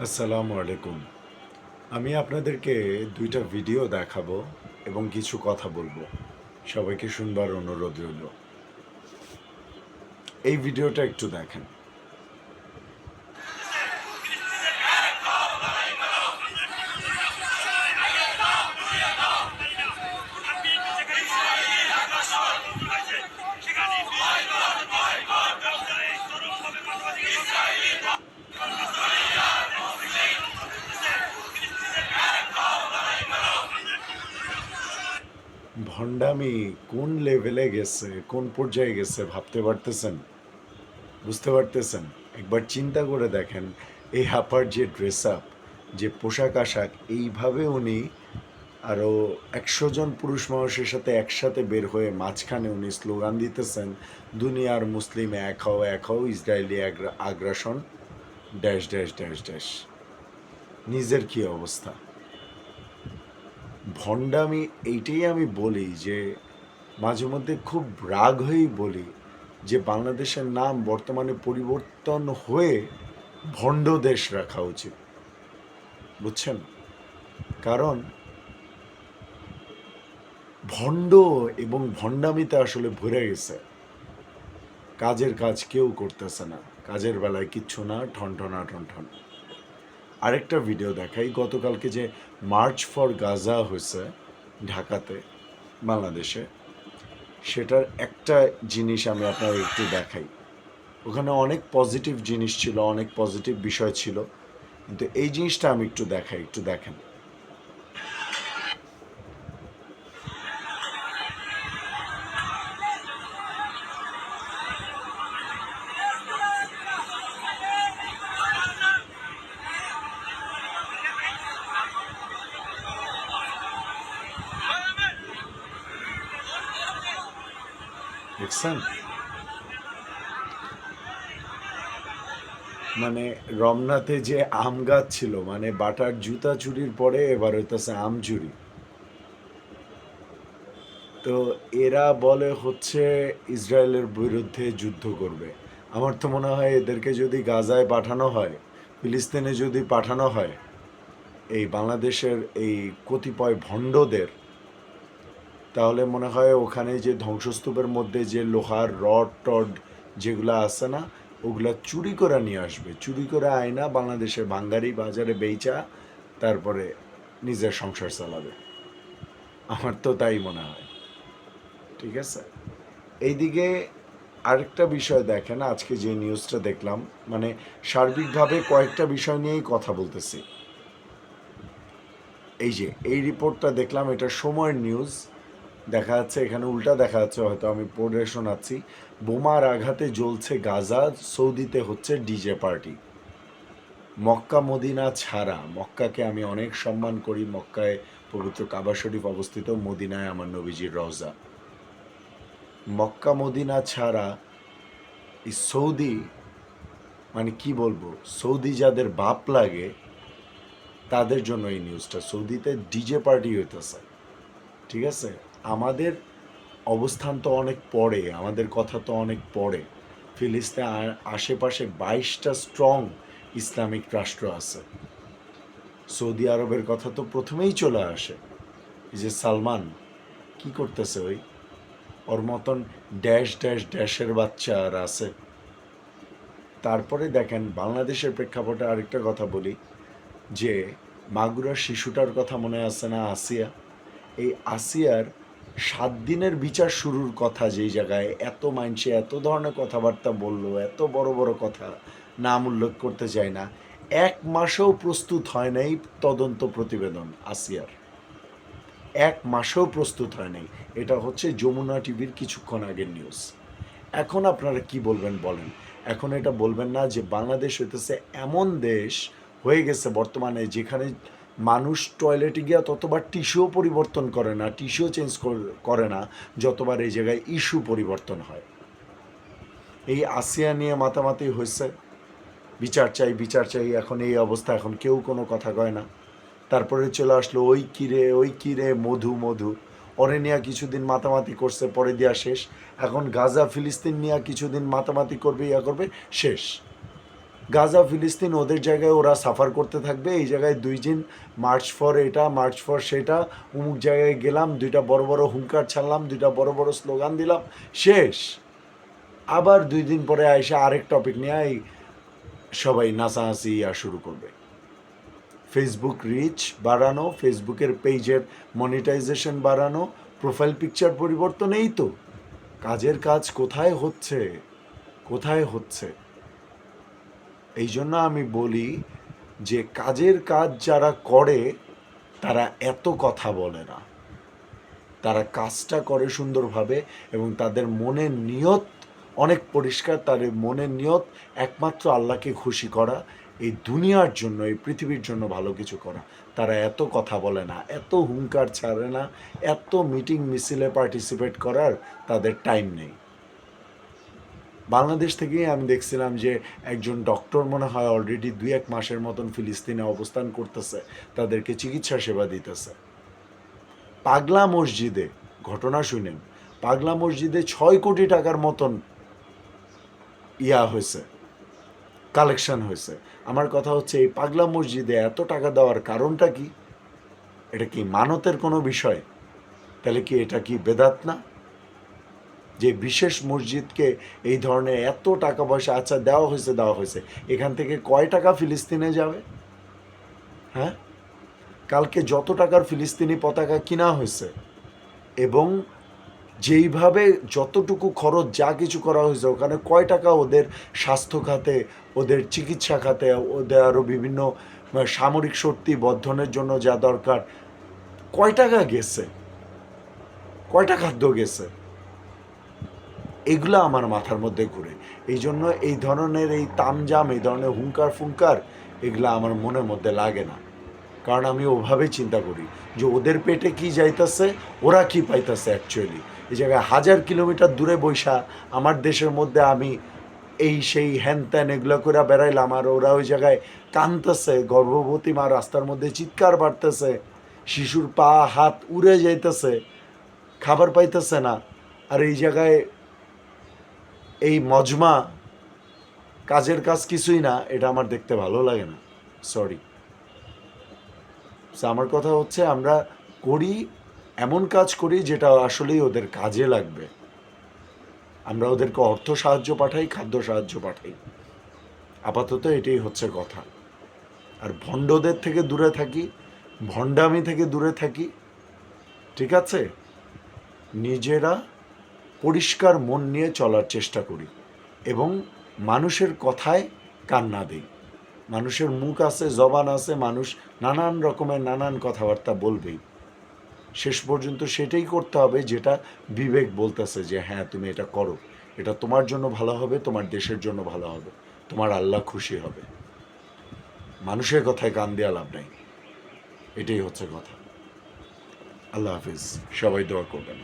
আসসালামু আলাইকুম। আমি আপনাদেরকে ২টা ভিডিও দেখাবো এবং কিছু কথা বলবো। সবাইকে শুনবার অনুরোধ রইল। এই ভিডিওটা একটু দেখেন। ভণ্ডামি কোন লেভেলে গেছে, কোন পর্যায়ে গেছে ভাবতে পারতেছেন? বুঝতে পারতেছেন? একবার চিন্তা করে দেখেন, এই আপার যে ড্রেস আপ, যে পোশাক আশাক, এইভাবে উনি আরও ১০০ জন পুরুষ মানুষের সাথে একসাথে বের হয়ে মাঝখানে উনি স্লোগান দিতেছেন, দুনিয়ার মুসলিম এক হও, ইসরায়েলি আগ্রাসন ড্যাশ ড্যাশ ড্যাশ ড্যাশ। নিজের কি অবস্থা? ভণ্ডামি এইটাই আমি বলি যে মাঝে মধ্যে খুব রাগ হয়েই বলি যে বাংলাদেশের নাম বর্তমানে পরিবর্তন হয়ে ভণ্ড দেশ রাখা উচিত। বুঝছেন? কারণ ভণ্ড এবং ভণ্ডামিতে আসলে ভরে গেছে। কাজের কাজ কেউ করতেছে না, কাজের বেলায় কিচ্ছু না, ঠনঠনা ঠনঠন। আরেকটা ভিডিও দেখাই, গতকালকে যে মার্চ ফর গাজা হয়েছে ঢাকাতে, বাংলাদেশে, সেটার একটা জিনিস আমি আপনাকে একটু দেখাই। ওখানে অনেক পজিটিভ জিনিস ছিল, অনেক পজিটিভ বিষয় ছিল, কিন্তু এই জিনিসটা আমি একটু দেখাই, একটু দেখেন। দেখছেন? মানে রমনাতে যে আম গাছ ছিল, মানে বাটার জুতা চুরির পরে এবার হইতেছে আম চুরি। তো এরা বলে হচ্ছে ইসরায়েলের বিরুদ্ধে যুদ্ধ করবে। আমার তো মনে হয় এদেরকে যদি গাজায় পাঠানো হয়, ফিলিস্তিনে যদি পাঠানো হয়, এই বাংলাদেশের এই কতিপয় ভণ্ডদের, তাহলে মনে হয় ওখানে যে ধ্বংসস্তূপের মধ্যে যে লোহার রড টড যেগুলো আছে না, ওগুলা চুরি করে নিয়ে আসবে, চুরি করে আয়না বাংলাদেশের ভাঙ্গারি বাজারে বেচা, তারপরে নিজের সংসার চালাবে। আমার তো তাই মনে হয়। ঠিক আছে? এইদিকে আরেকটা বিষয় দেখেন, আজকে যে নিউজটা দেখলাম, মানে সার্বিকভাবে কয়েকটা বিষয় নিয়েই কথা বলতেছি। এই যে এই রিপোর্টটা দেখলাম, এটা সময়ের নিউজ। দেখা যাচ্ছে এখানে উল্টা দেখা যাচ্ছে, হয়তো আমি পড়ে শোনাচ্ছি। বোমার আঘাতে জ্বলছে গাজা, সৌদিতে হচ্ছে ডিজে পার্টি। মক্কা মদিনা ছাড়া, মক্কাকে আমি অনেক সম্মান করি, মক্কায় পবিত্র কাবা শরীফ অবস্থিত, মদিনায় আমার নবীজির রওজা। মক্কা মদিনা ছাড়া এই সৌদি, মানে কি বলবো, সৌদি যাদের বাপ লাগে তাদের জন্য এই নিউজটা। সৌদিতে ডিজে পার্টি হইতেছে। ঠিক আছে? আমাদের অবস্থান তো অনেক পরে, আমাদের কথা তো অনেক পরে। ফিলিস্তিনের আশেপাশে ২২টা স্ট্রং ইসলামিক রাষ্ট্র আছে। সৌদি আরবের কথা তো প্রথমেই চলে আসে। এই যে সালমান কি করতেছে, ওর মতন ড্যাশ ড্যাশ ড্যাশের বাচ্চা আর আছে? তারপরে দেখেন বাংলাদেশের প্রেক্ষাপটে আরেকটা কথা বলি, যে মাগুরার শিশুটার কথা মনে আছে না, আসিয়া? এই আসিয়ার ৭ দিনের বিচার শুরুর কথা, যেই জায়গায় এত মানুষে এত ধরনের কথাবার্তা বললো, এত বড় বড় কথা, নাম উল্লেখ করতে চাই না, ১ মাসেও প্রস্তুত হয় নাই তদন্ত প্রতিবেদন আসিয়ার। ১ মাসেও প্রস্তুত হয় নাই। এটা হচ্ছে যমুনা টিভির কিছুক্ষণ আগের নিউজ। এখন আপনারা কি বলবেন বলেন? এখন এটা বলবেন না যে বাংলাদেশ হইতেছে এমন দেশ হয়ে গেছে বর্তমানে, যেখানে মানুষ টয়লেটে গিয়া ততবার টিস্যুও পরিবর্তন করে না, টিস্যুও চেঞ্জ করে না, যতবার এই জায়গায় ইস্যু পরিবর্তন হয়। এই আসিয়া নিয়ে মাতামাতি হয়েছে, বিচার চাই বিচার চাই, এখন এই অবস্থা, এখন কেউ কোনো কথা কয় না। তারপরে চলে আসলো ওই কিরে মধু মধু, ওরে নিয়ে কিছুদিন মাতামাতি করছে, পরে দেওয়া শেষ। এখন গাজা ফিলিস্তিন নিয়ে কিছুদিন মাতামাতি করবে, ইয়া করবে, শেষ। গাজা ফিলিস্তিন ওদের জায়গায় ওরা সাফার করতে থাকবে, এই জায়গায় 2 দিন মার্চ ফর এটা মার্চ ফর সেটা, অমুক জায়গায় গেলাম, 2টা বড় বড় হুঙ্কার ছাড়লাম, 2টা বড় বড় স্লোগান দিলাম, শেষ। আবার 2 দিন পরে আইসা আরেক টপিক নিয়ে এই সবাই নাচানাচি শুরু করবে। ফেসবুক রিচ বাড়ানো, ফেসবুকের পেজের মনিটাইজেশন বাড়ানো, প্রোফাইল পিকচার পরিবর্তন, এই তো কাজের কাজ কোথায় হচ্ছে, কোথায় হচ্ছে? এই জন্য আমি বলি যে কাজের কাজ যারা করে তারা এত কথা বলে না, তারা কাজটা করে সুন্দরভাবে এবং তাদের মনের নিয়ত অনেক পরিষ্কার। তাদের মনের নিয়ত একমাত্র আল্লাহকে খুশি করা, এই দুনিয়ার জন্য, এই পৃথিবীর জন্য ভালো কিছু করা। তারা এত কথা বলে না, এত হুঙ্কার ছাড়ে না, এত মিটিং মিছিলে পার্টিসিপেট করার তাদের টাইম নেই। বাংলাদেশ থেকেই আমি দেখছিলাম যে একজন ডক্টর মনে হয় অলরেডি 2-1 মাসের মতন ফিলিস্তিনে অবস্থান করতেছে, তাদেরকে চিকিৎসা সেবা দিতেছে। পাগলা মসজিদে ঘটনা শুনেন, পাগলা মসজিদে 6 কোটি টাকার মতন হয়েছে, কালেকশন হয়েছে। আমার কথা হচ্ছে এই পাগলা মসজিদে এত টাকা দেওয়ার কারণটা কি? এটা কি মানতের কোনো বিষয়? তাহলে কি এটা কি বেদাত না? যে বিশেষ মসজিদকে এই ধরনের এত টাকা পয়সা আচ্ছা দেওয়া হয়েছে, এখান থেকে কয় টাকা ফিলিস্তিনে যাবে? হ্যাঁ, কালকে যত টাকার ফিলিস্তিনি পতাকা কিনা হয়েছে এবং যেইভাবে যতটুকু খরচ যা কিছু করা হয়েছে, ওখানে কয় টাকা ওদের স্বাস্থ্য খাতে, ওদের চিকিৎসা খাতে, ওদের আরও বিভিন্ন সামরিক শক্তি বর্ধনের জন্য যা দরকার, কয় টাকা গেছে, কয়টা খাদ্য গেছে, এগুলো আমার মাথার মধ্যে ঘুরে। এই জন্য এই ধরনের এই তামজাম, এই ধরনের হুঙ্কার ফুঙ্কার, এগুলো আমার মনের মধ্যে লাগে না। কারণ আমি ওভাবে চিন্তা করি যে ওদের পেটে কি যাইতেছে, ওরা কি পাইতেছে অ্যাকচুয়ালি। এই জায়গায় 1000 কিলোমিটার দূরে বৈশা আমার দেশের মধ্যে আমি এই সেই হ্যান ত্যান এগুলো করে বেড়াইলাম, আর ওরা ওই জায়গায় কাঁদতেছে, গর্ভবতী মা রাস্তার মধ্যে চিৎকার বাড়তেছে, শিশুর পা হাত উড়ে যাইতেছে, খাবার পাইতেছে না। আর এই জায়গায় এই মজমা, কাজের কাজ কিছুই না, এটা আমার দেখতে ভালো লাগে না, সরি। আমার কথা হচ্ছে আমরা করি, এমন কাজ করি যেটা আসলেই ওদের কাজে লাগবে। আমরা ওদেরকে অর্থ সাহায্য পাঠাই, খাদ্য সাহায্য পাঠাই, আপাতত এটাই হচ্ছে কথা। আর ভণ্ডদের থেকে দূরে থাকি, ভণ্ডামি থেকে দূরে থাকি, ঠিক আছে? নিজেরা পরিষ্কার মন নিয়ে চলার চেষ্টা করি এবং মানুষের কথায় কান না দিই। মানুষের মুখ আছে, জবান আছে, মানুষ নানান রকমের নানান কথাবার্তা বলবেই। শেষ পর্যন্ত সেটাই করতে হবে যেটা বিবেক বলতেছে যে হ্যাঁ তুমি এটা করো, এটা তোমার জন্য ভালো হবে, তোমার দেশের জন্য ভালো হবে, তোমার আল্লাহ খুশি হবে। মানুষের কথায় কান দেওয়া লাভ নাই, এটাই হচ্ছে কথা। আল্লাহ হাফিজ, সবাই দোয়া করবেন।